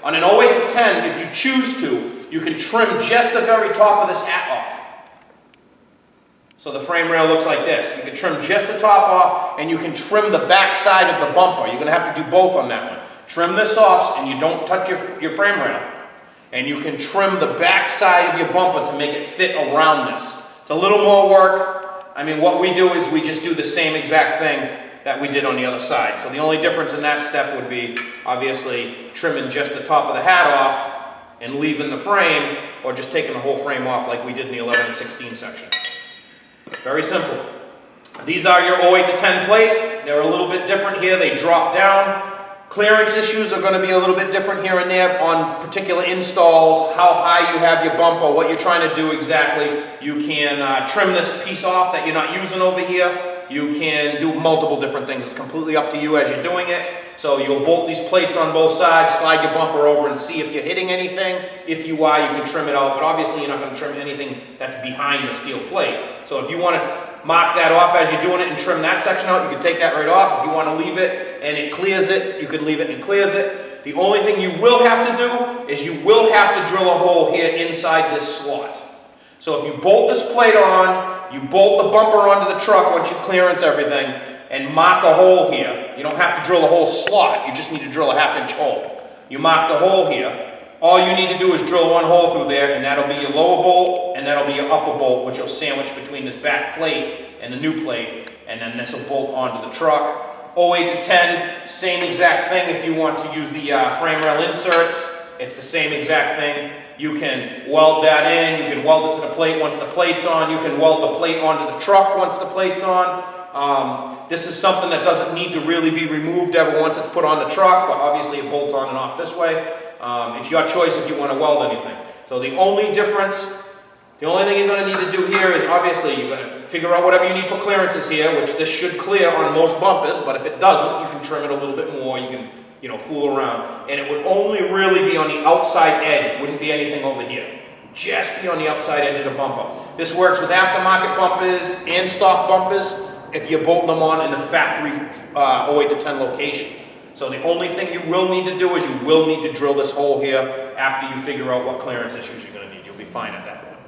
On an 08 to 10, if you choose to, you can trim just the very top of this hat off. So the frame rail looks like this. You can trim just the top off, and you can trim the back side of the bumper. You're going to have to do both on that one. Trim this off, and you don't touch your frame rail. And you can trim the back side of your bumper to make it fit around this. It's a little more work. I mean, what we do is we just do the same exact thing that we did on the other side. So the only difference in that step would be, obviously, trimming just the top of the hat off and leaving the frame, or just taking the whole frame off like we did in the 11 to 16 section. Very simple. These are your 08 to 10 plates. They're a little bit different here. They drop down. Clearance issues are going to be a little bit different here and there on particular installs, how high you have your bumper, what you're trying to do exactly. You can trim this piece off that you're not using over here. You can do multiple different things. It's completely up to you as you're doing it. So you'll bolt these plates on both sides, slide your bumper over and see if you're hitting anything. If you are, you can trim it out, but obviously you're not going to trim anything that's behind the steel plate. So if you want to mark that off as you're doing it and trim that section out, you can take that right off. If you want to leave it and it clears it, you can leave it and it clears it. The only thing you will have to do is you will have to drill a hole here inside this slot. So if you bolt this plate on, you bolt the bumper onto the truck once you clearance everything, and mark a hole here. You don't have to drill a whole slot, you just need to drill a 1/2 inch hole. You mark the hole here. All you need to do is drill one hole through there, and that'll be your lower bolt, and that'll be your upper bolt, which you'll sandwich between this back plate and the new plate, and then this will bolt onto the truck. 08 to 10, same exact thing. If you want to use the frame rail inserts, it's the same exact thing. You can weld that in, you can weld it to the plate once the plate's on, you can weld the plate onto the truck once the plate's on. This is something that doesn't need to really be removed ever once it's put on the truck, but obviously it bolts on and off this way. It's your choice if you want to weld anything. So the only difference, the only thing you're going to need to do here is obviously you're going to figure out whatever you need for clearances here, which this should clear on most bumpers, but if it doesn't, you can trim it a little bit more, you can, fool around. And it would only really be on the outside edge, it wouldn't be anything over here. Just be on the outside edge of the bumper. This works with aftermarket bumpers and stock bumpers if you're bolting them on in the factory 08 to 10 location. So the only thing you will need to do is you will need to drill this hole here after you figure out what clearance issues you're going to need. You'll be fine at that point.